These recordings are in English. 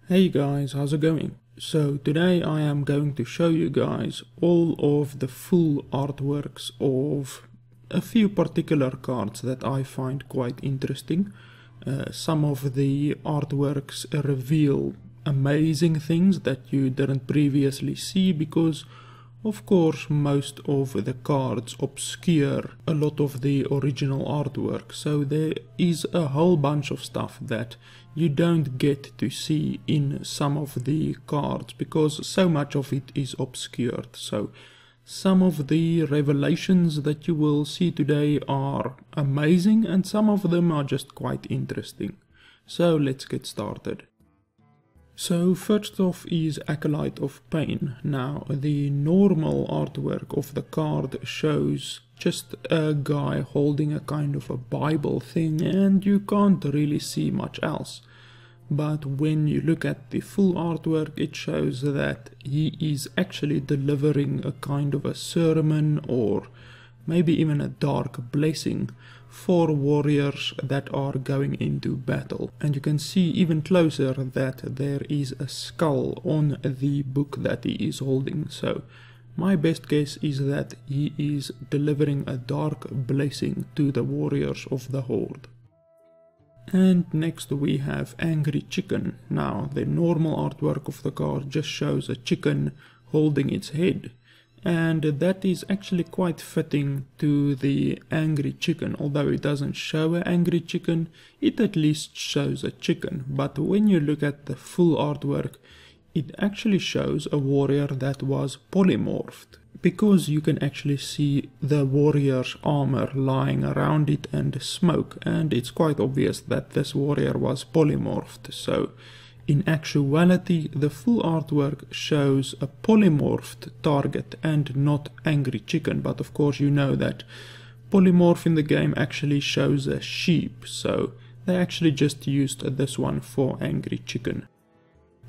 Hey guys, how's it going? So today I am going to show you guys all of the full artworks of a few particular cards that I find quite interesting. Some of the artworks reveal amazing things that you didn't previously see because of course most of the cards obscure a lot of the original artwork, so there is a whole bunch of stuff that you don't get to see in some of the cards because so much of it is obscured. So some of the revelations that you will see today are amazing and some of them are just quite interesting. So let's get started. So first off is Acolyte of Pain. Now the normal artwork of the card shows just a guy holding a kind of a Bible thing and you can't really see much else. But when you look at the full artwork it shows that he is actually delivering a kind of a sermon or maybe even a dark blessing for warriors that are going into battle. And you can see even closer that there is a skull on the book that he is holding. So my best guess is that he is delivering a dark blessing to the warriors of the Horde. And next we have Angry Chicken. Now the normal artwork of the card just shows a chicken holding its head. And that is actually quite fitting to the angry chicken. Although it doesn't show an angry chicken, it at least shows a chicken. But when you look at the full artwork, it actually shows a warrior that was polymorphed. Because you can actually see the warrior's armor lying around it and smoke. And it's quite obvious that this warrior was polymorphed. So in actuality, the full artwork shows a polymorphed target and not angry chicken, but of course you know that polymorph in the game actually shows a sheep, so they actually just used this one for angry chicken.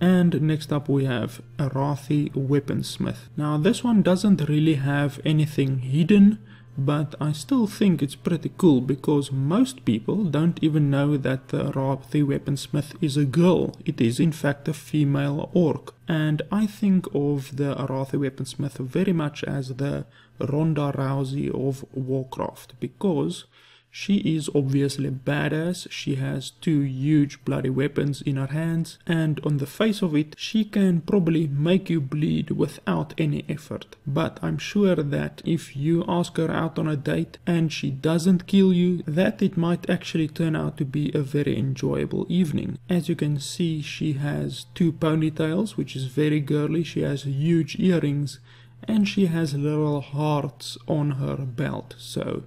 And next up we have Arathi Weaponsmith. Now this one doesn't really have anything hidden, but I still think it's pretty cool because most people don't even know that the Arathi Weaponsmith is a girl. It is in fact a female orc. And I think of the Arathi Weaponsmith very much as the Ronda Rousey of Warcraft because she is obviously badass, she has two huge bloody weapons in her hands, and on the face of it, she can probably make you bleed without any effort. But I'm sure that if you ask her out on a date and she doesn't kill you, that it might actually turn out to be a very enjoyable evening. As you can see, she has two ponytails, which is very girly, she has huge earrings, and she has little hearts on her belt, so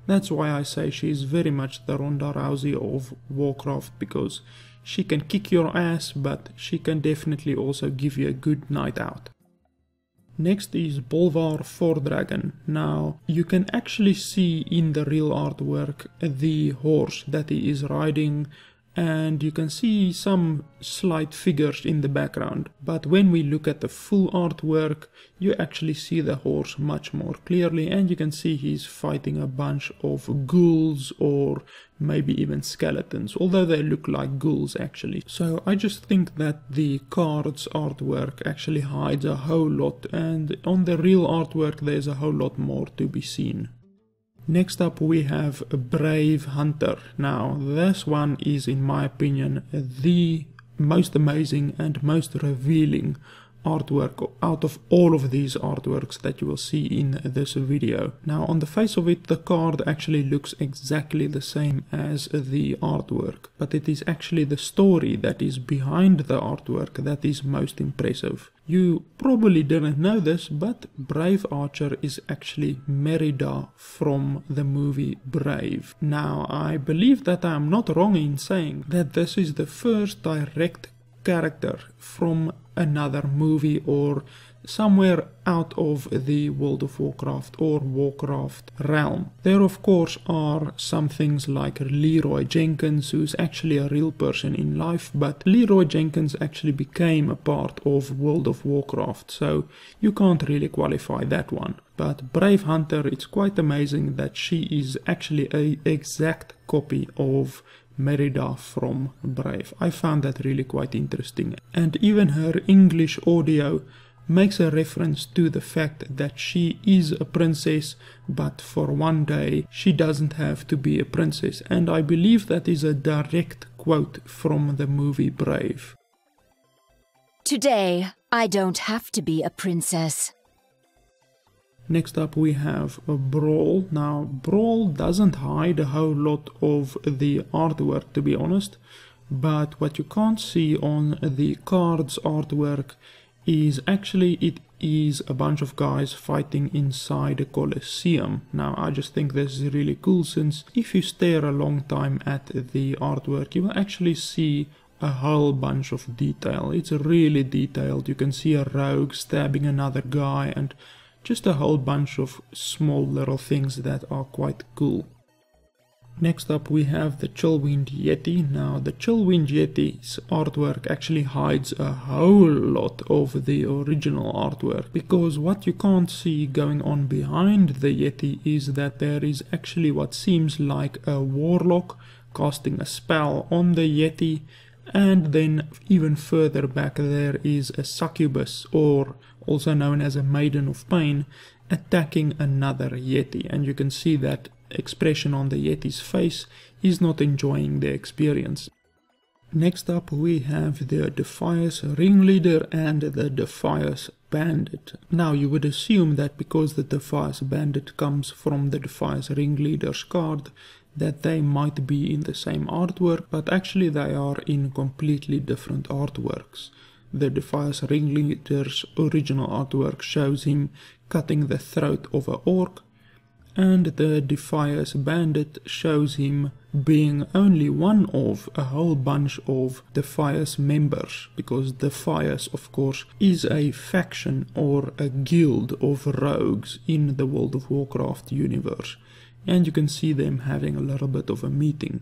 that's why I say she is very much the Ronda Rousey of Warcraft, because she can kick your ass, but she can definitely also give you a good night out. Next is Bolvar Fordragon. Now, you can actually see in the real artwork the horse that he is riding, and you can see some slight figures in the background. But when we look at the full artwork, you actually see the horse much more clearly, and you can see he's fighting a bunch of ghouls or maybe even skeletons, although they look like ghouls actually. So I just think that the card's artwork actually hides a whole lot, and on the real artwork there's a whole lot more to be seen. Next up we have Brave Hunter. Now this one is in my opinion the most amazing and most revealing artwork out of all of these artworks that you will see in this video. Now on the face of it the card actually looks exactly the same as the artwork, but it is actually the story that is behind the artwork that is most impressive. You probably didn't know this, but Brave Archer is actually Merida from the movie Brave. Now I believe that I am not wrong in saying that this is the first direct character from another movie or somewhere out of the World of Warcraft or Warcraft realm. There of course are some things like Leroy Jenkins, who's actually a real person in life, but Leroy Jenkins actually became a part of World of Warcraft, so you can't really qualify that one. But Brave Hunter, it's quite amazing that she is actually an exact copy of Merida from Brave. I found that really quite interesting. And even her English audio makes a reference to the fact that she is a princess, but for one day she doesn't have to be a princess. And I believe that is a direct quote from the movie Brave. Today, I don't have to be a princess. Next up we have a Brawl. Now, Brawl doesn't hide a whole lot of the artwork, to be honest, but what you can't see on the cards artwork is actually it is a bunch of guys fighting inside a Colosseum. Now, I just think this is really cool, since if you stare a long time at the artwork, you will actually see a whole bunch of detail. It's really detailed. You can see a rogue stabbing another guy and just a whole bunch of small little things that are quite cool. Next up we have the Chillwind Yeti. Now, the Chillwind Yeti's artwork actually hides a whole lot of the original artwork, because what you can't see going on behind the Yeti is that there is actually what seems like a warlock casting a spell on the Yeti, and then even further back there is a succubus, or also known as a maiden of pain, attacking another Yeti, and you can see that expression on the Yeti's face is not enjoying the experience. Next up we have the defias ringleader and the defias bandit. Now, you would assume that because the defias bandit comes from the defias ringleader's card, that they might be in the same artwork, but actually they are in completely different artworks. The defias ringleader's original artwork shows him cutting the throat of an orc, and the defias bandit shows him being only one of a whole bunch of defias members, because defias, of course, is a faction or a guild of rogues in the World of Warcraft universe, and you can see them having a little bit of a meeting.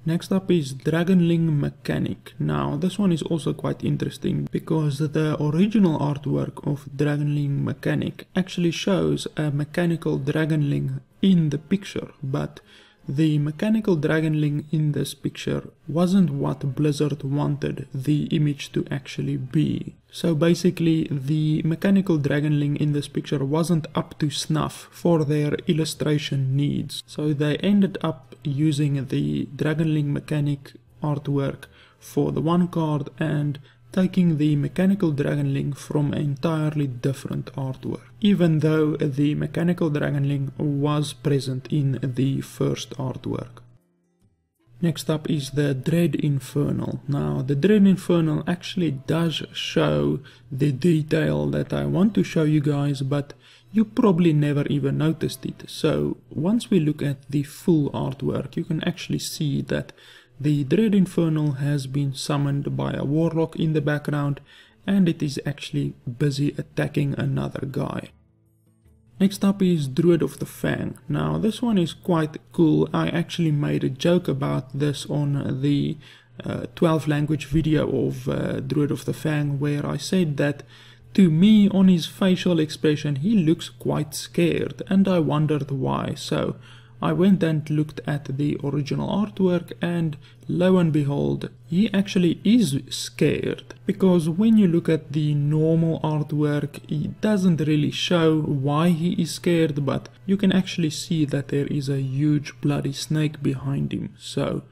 Next up is Dragonling Mechanic. Now, this one is also quite interesting, because the original artwork of Dragonling Mechanic actually shows a mechanical dragonling in the picture, but the mechanical dragonling in this picture wasn't what Blizzard wanted the image to actually be. So basically, the mechanical dragonling in this picture wasn't up to snuff for their illustration needs. So they ended up using the Dragonling Mechanic artwork for the one card and taking the mechanical dragonling from an entirely different artwork, even though the mechanical dragonling was present in the first artwork. Next up is the Dread Infernal. Now, the Dread Infernal actually does show the detail that I want to show you guys, but you probably never even noticed it. So once we look at the full artwork, you can actually see that the Dread Infernal has been summoned by a warlock in the background, and it is actually busy attacking another guy. Next up is Druid of the Fang. Now, this one is quite cool. I actually made a joke about this on the 12 language video of Druid of the Fang, where I said that to me, on his facial expression, he looks quite scared, and I wondered why. So I went and looked at the original artwork, and lo and behold, he actually is scared. Because when you look at the normal artwork, it doesn't really show why he is scared, but you can actually see that there is a huge bloody snake behind him. So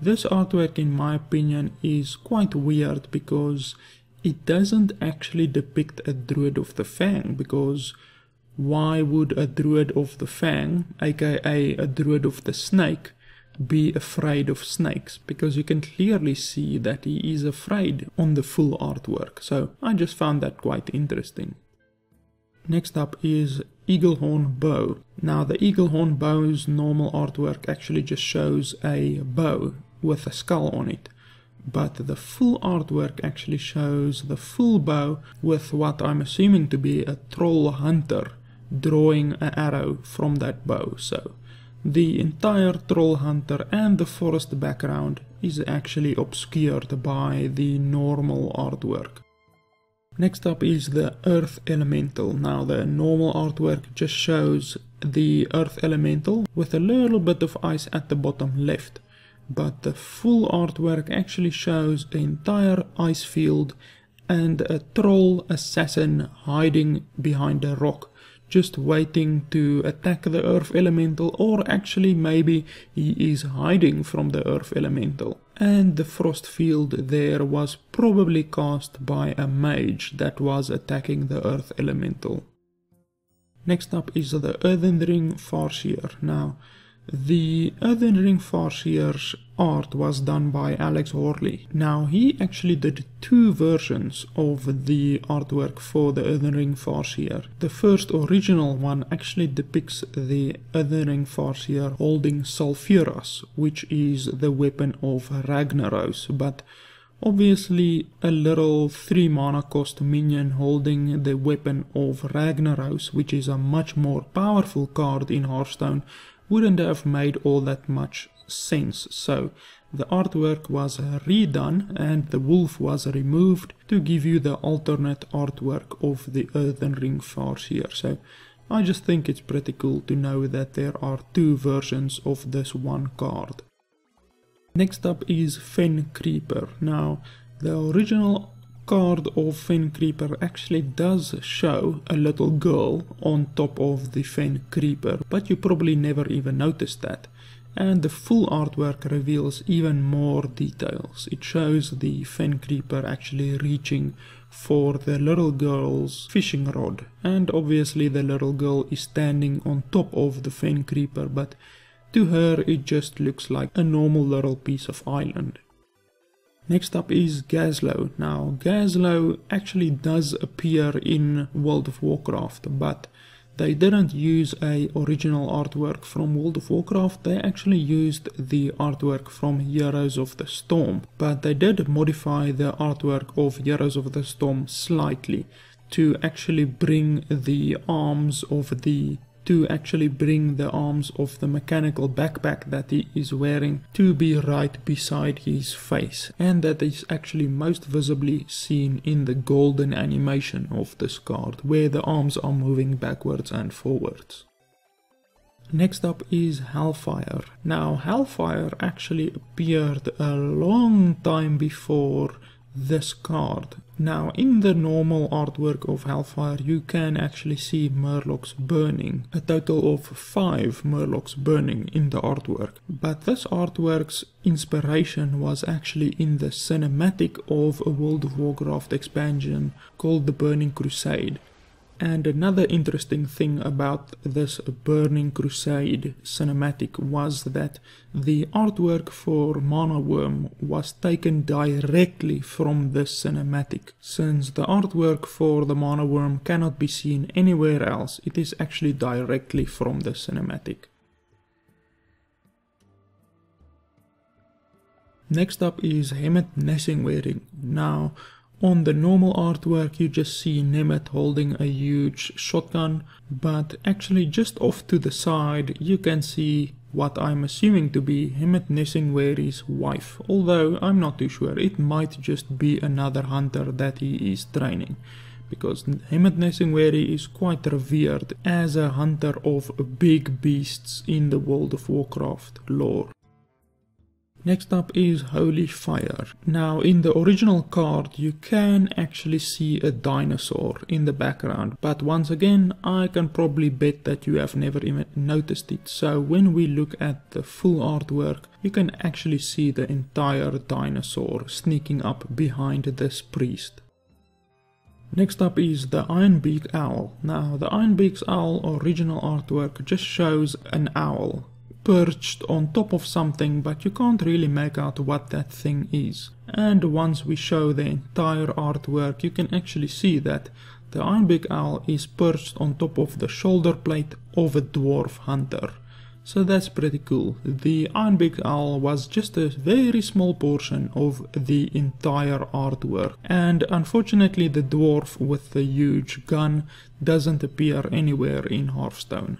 this artwork, in my opinion, is quite weird, because it doesn't actually depict a Druid of the Fang, because why would a Druid of the Fang, aka a Druid of the Snake, be afraid of snakes? Because you can clearly see that he is afraid on the full artwork, so I just found that quite interesting. Next up is Eaglehorn Bow. Now, the Eaglehorn Bow's normal artwork actually just shows a bow with a skull on it, but the full artwork actually shows the full bow with what I'm assuming to be a troll hunter drawing an arrow from that bow. So the entire troll hunter and the forest background is actually obscured by the normal artwork. Next up is the Earth Elemental. Now, the normal artwork just shows the Earth Elemental with a little bit of ice at the bottom left, but the full artwork actually shows the entire ice field and a troll assassin hiding behind a rock, just waiting to attack the earth elemental, or actually maybe he is hiding from the earth elemental. And the frost field there was probably cast by a mage that was attacking the earth elemental. Next up is the earthen ring farseer. Now, the earthen ring farseer's art was done by Alex Horley. Now, he actually did two versions of the artwork for the earthen ring farseer. The first original one actually depicts the earthen ring farseer holding sulfuras, which is the weapon of Ragnaros, but obviously a little 3 mana cost minion holding the weapon of Ragnaros, which is a much more powerful card in Hearthstone, wouldn't have made all that much sense. So the artwork was redone and the wolf was removed to give you the alternate artwork of the earthen ring farseer. So I just think it's pretty cool to know that there are two versions of this one card. Next up is Fen Creeper. Now, the original card of Fen Creeper actually does show a little girl on top of the Fen Creeper, but you probably never even noticed that. And the full artwork reveals even more details. It shows the Fen Creeper actually reaching for the little girl's fishing rod, and obviously the little girl is standing on top of the Fen Creeper, but to her it just looks like a normal little piece of island. Next up is Gazlowe. Now, Gazlowe actually does appear in World of Warcraft, but they didn't use a original artwork from World of Warcraft. They actually used the artwork from Heroes of the Storm, but they did modify the artwork of Heroes of the Storm slightly to actually bring the arms of the mechanical backpack that he is wearing to be right beside his face, and that is actually most visibly seen in the golden animation of this card, where the arms are moving backwards and forwards. Next up is Hellfire. Now, Hellfire actually appeared a long time before this card. Now, in the normal artwork of Hellfire you can actually see murlocs burning, a total of 5 murlocs burning in the artwork. But this artwork's inspiration was actually in the cinematic of a World of Warcraft expansion called the Burning Crusade. And another interesting thing about this Burning Crusade cinematic was that the artwork for Mana Worm was taken directly from this cinematic. Since the artwork for the Mana Worm cannot be seen anywhere else, it is actually directly from the cinematic. Next up is Hemet Nessingwearing. Now, on the normal artwork you just see Hemet holding a huge shotgun, but actually just off to the side you can see what I'm assuming to be Hemet Nessingwearing's wife, although I'm not too sure. It might just be another hunter that he is training, because Hemet Nessingwearing is quite revered as a hunter of big beasts in the World of Warcraft lore. Next up is Holy Fire. Now, in the original card you can actually see a dinosaur in the background, but once again I can probably bet that you have never even noticed it. So when we look at the full artwork you can actually see the entire dinosaur sneaking up behind this priest. Next up is the Ironbeak Owl. Now, the Ironbeak Owl original artwork just shows an owl perched on top of something, but you can't really make out what that thing is. And once we show the entire artwork you can actually see that the Ironbeak Owl is perched on top of the shoulder plate of a dwarf hunter. So that's pretty cool. The Ironbeak Owl was just a very small portion of the entire artwork, and unfortunately the dwarf with the huge gun doesn't appear anywhere in Hearthstone.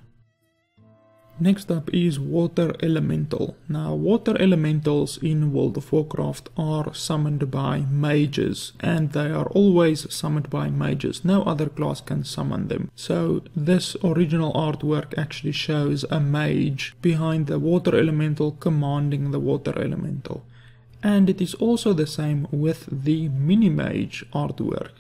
Next up is Water Elemental. Now, water elementals in World of Warcraft are summoned by mages, and they are always summoned by mages. No other class can summon them. So this original artwork actually shows a mage behind the water elemental commanding the water elemental. And it is also the same with the mini-mage artwork.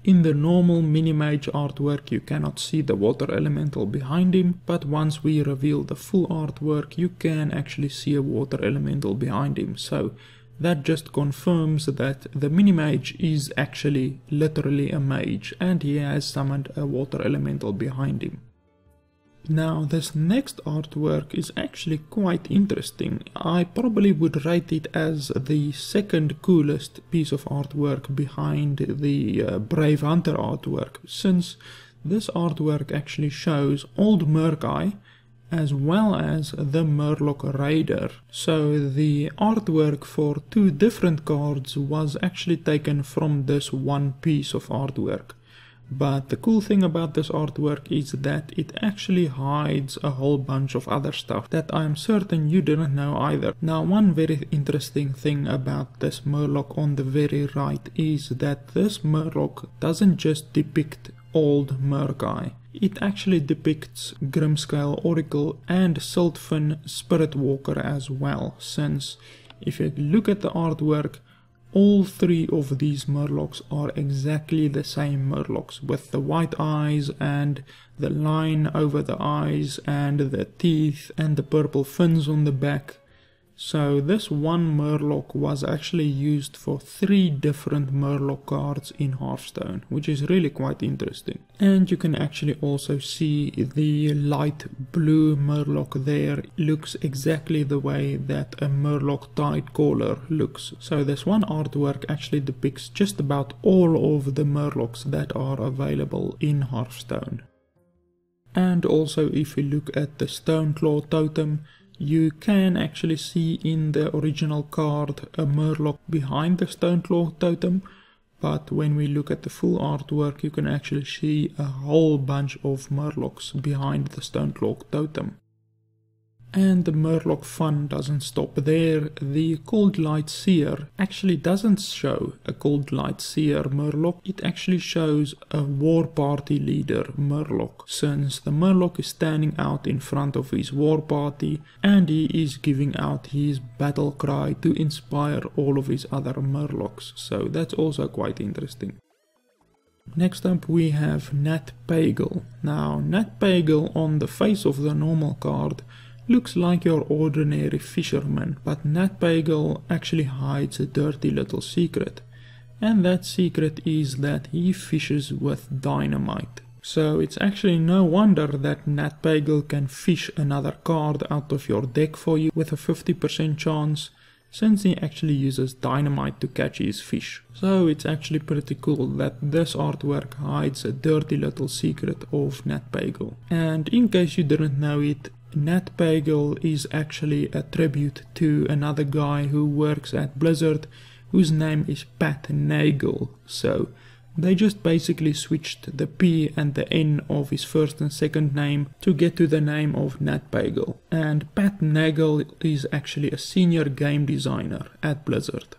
In the normal mini-mage artwork you cannot see the water elemental behind him, but once we reveal the full artwork you can actually see a water elemental behind him. So that just confirms that the mini-mage is actually literally a mage and he has summoned a water elemental behind him. Now this next artwork is actually quite interesting. I probably would rate it as the second coolest piece of artwork behind the Brave Hunter artwork, since this artwork actually shows old magi as well as the murloc raider. So the artwork for two different cards was actually taken from this one piece of artwork. But the cool thing about this artwork is that it actually hides a whole bunch of other stuff that I'm certain you didn't know either. Now, one very interesting thing about this murloc on the very right is that this murloc doesn't just depict old magi. It actually depicts Grimscale Oracle and Siltfin Spirit Walker as well, since if you look at the artwork, all three of these murlocs are exactly the same murlocs, with the white eyes and the line over the eyes and the teeth and the purple fins on the back. So this one murloc was actually used for 3 different murloc cards in Hearthstone, which is really quite interesting. And you can actually also see the light blue murloc there looks exactly the way that a murloc Tidecaller looks. So this one artwork actually depicts just about all of the murlocs that are available in Hearthstone. And also if you look at the stoneclaw totem, you can actually see in the original card a murloc behind the stoneclaw totem, but when we look at the full artwork you can actually see a whole bunch of murlocs behind the stoneclaw totem. And the murloc fun doesn't stop there. The Coldlight Seer actually doesn't show a Coldlight Seer murloc, it actually shows a war party leader murloc, since the murloc is standing out in front of his war party and he is giving out his battle cry to inspire all of his other murlocs, so that's also quite interesting. Next up we have Nat Pagal. Now Nat Pagal on the face of the normal card looks like your ordinary fisherman, but Nat Pagal actually hides a dirty little secret. And that secret is that he fishes with dynamite. So it's actually no wonder that Nat Pagal can fish another card out of your deck for you with a 50% chance, since he actually uses dynamite to catch his fish. So it's actually pretty cool that this artwork hides a dirty little secret of Nat Pagal. And in case you didn't know it, Nat Pagal is actually a tribute to another guy who works at Blizzard whose name is Pat Nagel. So they just basically switched the P and the N of his first and second name to get to the name of Nat Pagal. And Pat Nagel is actually a senior game designer at Blizzard.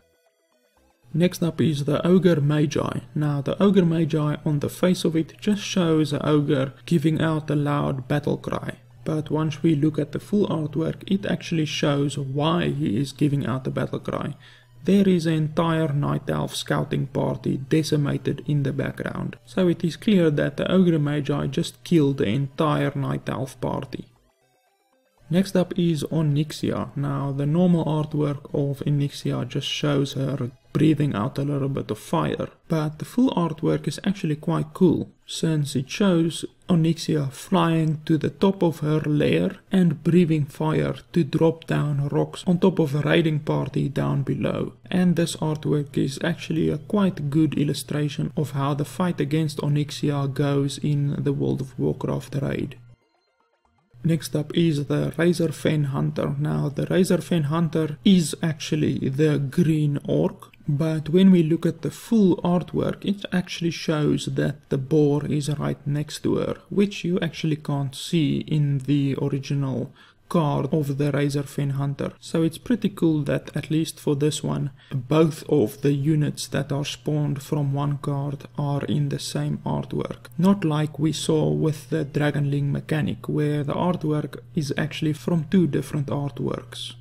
Next up is the Ogre Magi. Now the Ogre Magi on the face of it just shows an ogre giving out a loud battle cry. But once we look at the full artwork, it actually shows why he is giving out the battle cry. There is an entire Night Elf scouting party decimated in the background. So it is clear that the Ogre Magi just killed the entire Night Elf party. Next up is Onyxia. Now the normal artwork of Onyxia just shows her breathing out a little bit of fire, but the full artwork is actually quite cool, since it shows Onyxia flying to the top of her lair and breathing fire to drop down rocks on top of a raiding party down below. And this artwork is actually a quite good illustration of how the fight against Onyxia goes in the World of Warcraft raid. Next up is the Razorfen Hunter. Now the Razorfen Hunter is actually the green orc, but when we look at the full artwork, it actually shows that the boar is right next to her, which you actually can't see in the original card of the Razorfen Hunter. So it's pretty cool that at least for this one, both of the units that are spawned from one card are in the same artwork. Not like we saw with the Dragonling Mechanic, where the artwork is actually from two different artworks.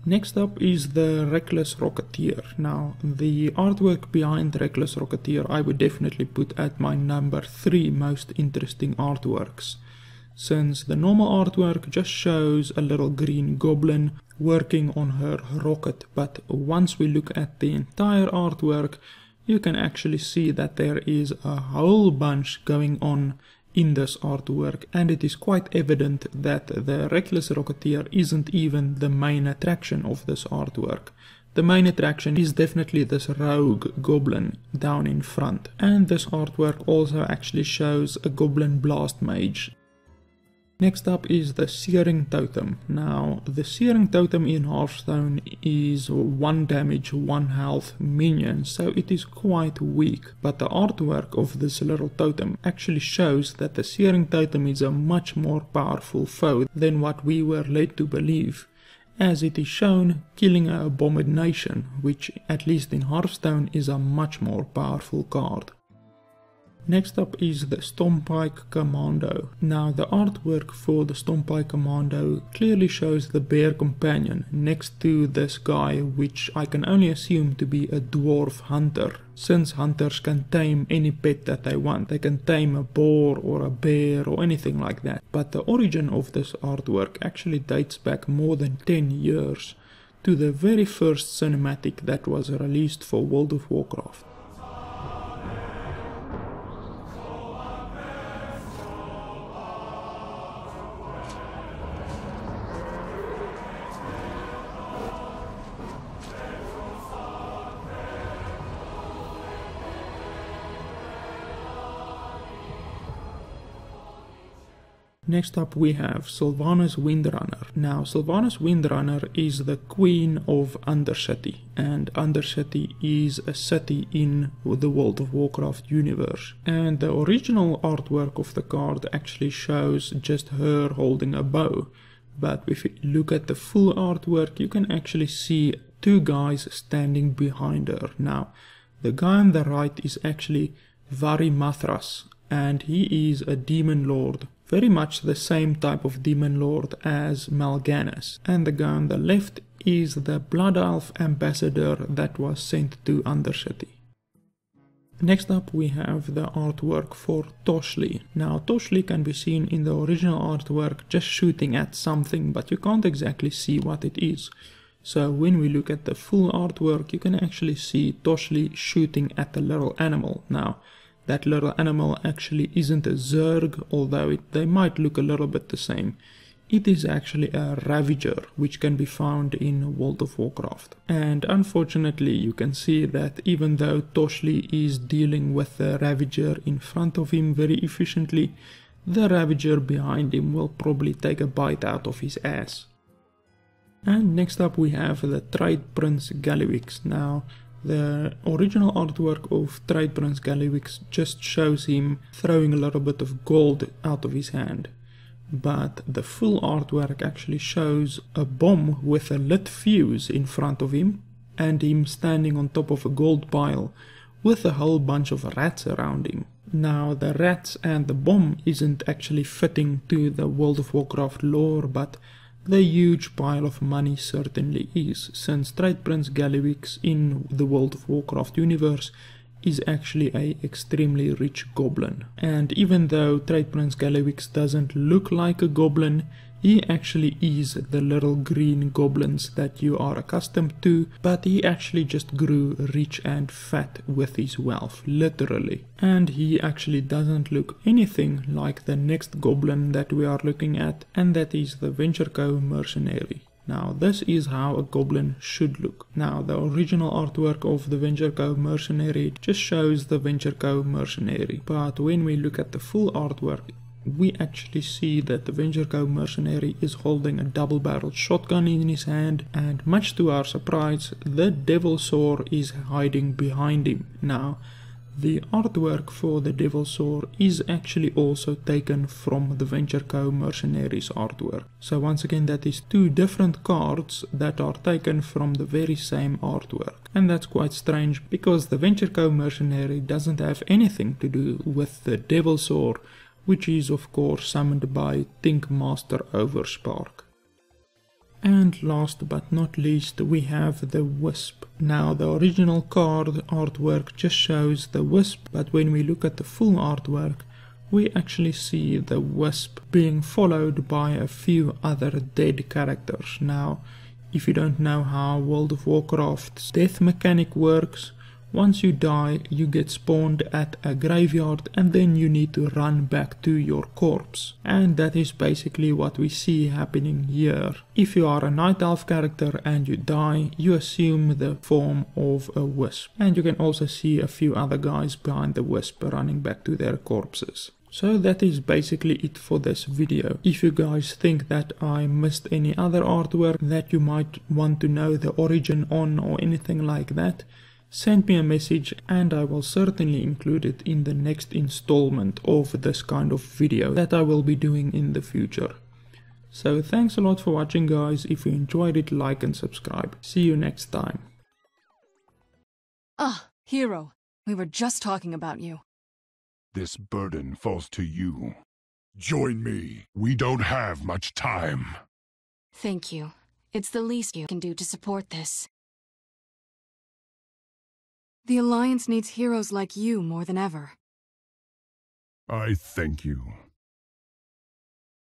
Next up is the Reckless Rocketeer. Now, the artwork behind Reckless Rocketeer I would definitely put at my number 3 most interesting artworks, since the normal artwork just shows a little green goblin working on her rocket, but once we look at the entire artwork, you can actually see that there is a whole bunch going on in this artwork, and it is quite evident that the Reckless Rocketeer isn't even the main attraction of this artwork. The main attraction is definitely this rogue goblin down in front, and this artwork also actually shows a goblin blast mage. Next up is the Searing Totem. Now, the Searing Totem in Hearthstone is 1 damage, 1 health minion, so it is quite weak. But the artwork of this little totem actually shows that the Searing Totem is a much more powerful foe than what we were led to believe, as it is shown killing an abomination, which at least in Hearthstone is a much more powerful card. Next up is the Stormpike Commando. Now the artwork for the Stormpike Commando clearly shows the bear companion next to this guy, which I can only assume to be a dwarf hunter, since hunters can tame any pet that they want. They can tame a boar or a bear or anything like that. But the origin of this artwork actually dates back more than 10 years to the very first cinematic that was released for World of Warcraft. Next up we have Sylvanas Windrunner. Now Sylvanas Windrunner is the queen of Undercity, and Undercity is a city in the World of Warcraft universe. And the original artwork of the card actually shows just her holding a bow. But if you look at the full artwork, you can actually see 2 guys standing behind her. Now, the guy on the right is actually Varimathras, and he is a demon lord. Very much the same type of demon lord as Mal'Ganis. And the guy on the left is the Blood Elf ambassador that was sent to Undercity. Next up we have the artwork for Toshley. Now Toshley can be seen in the original artwork just shooting at something, but you can't exactly see what it is. So when we look at the full artwork, you can actually see Toshley shooting at a little animal. Now, that little animal actually isn't a Zerg, although they might look a little bit the same. It is actually a Ravager, which can be found in World of Warcraft. And unfortunately you can see that even though Toshley is dealing with the Ravager in front of him very efficiently, the Ravager behind him will probably take a bite out of his ass. And next up we have the Trade Prince Gallywix. Now, the original artwork of Trade Prince Gallywix just shows him throwing a little bit of gold out of his hand. But the full artwork actually shows a bomb with a lit fuse in front of him, and him standing on top of a gold pile with a whole bunch of rats around him. Now the rats and the bomb isn't actually fitting to the World of Warcraft lore, but the huge pile of money certainly is, since Trade Prince Gallywix in the World of Warcraft universe is actually a extremely rich goblin. And even though Trade Prince Gallywix doesn't look like a goblin, he actually is the little green goblins that you are accustomed to, but he actually just grew rich and fat with his wealth, literally. And he actually doesn't look anything like the next goblin that we are looking at, and that is the Ventureco Mercenary. Now this is how a goblin should look. Now the original artwork of the Ventureco Mercenary just shows the Ventureco Mercenary, but when we look at the full artwork, we actually see that the Vengerco mercenary is holding a double-barreled shotgun in his hand, and much to our surprise, the Devil Saw is hiding behind him. Now, the artwork for the Devil Saw is actually also taken from the Vengerco mercenary's artwork. So once again, that is two different cards that are taken from the very same artwork. And that's quite strange, because the Vengerco mercenary doesn't have anything to do with the Devil Saw, which is of course summoned by Tinkmaster Overspark. And last but not least, we have the Wisp. Now, the original card artwork just shows the Wisp, but when we look at the full artwork, we actually see the Wisp being followed by a few other dead characters. Now, if you don't know how World of Warcraft's death mechanic works, once you die, you get spawned at a graveyard and then you need to run back to your corpse. And that is basically what we see happening here. If you are a Night Elf character and you die, you assume the form of a Wisp. And you can also see a few other guys behind the Wisp running back to their corpses. So that is basically it for this video. If you guys think that I missed any other artwork that you might want to know the origin on or anything like that, send me a message and I will certainly include it in the next installment of this kind of video that I will be doing in the future. So thanks a lot for watching, guys. If you enjoyed it, like and subscribe. See you next time. Ah, hero. We were just talking about you. This burden falls to you. Join me. We don't have much time. Thank you. It's the least you can do to support this. The Alliance needs heroes like you more than ever. I thank you.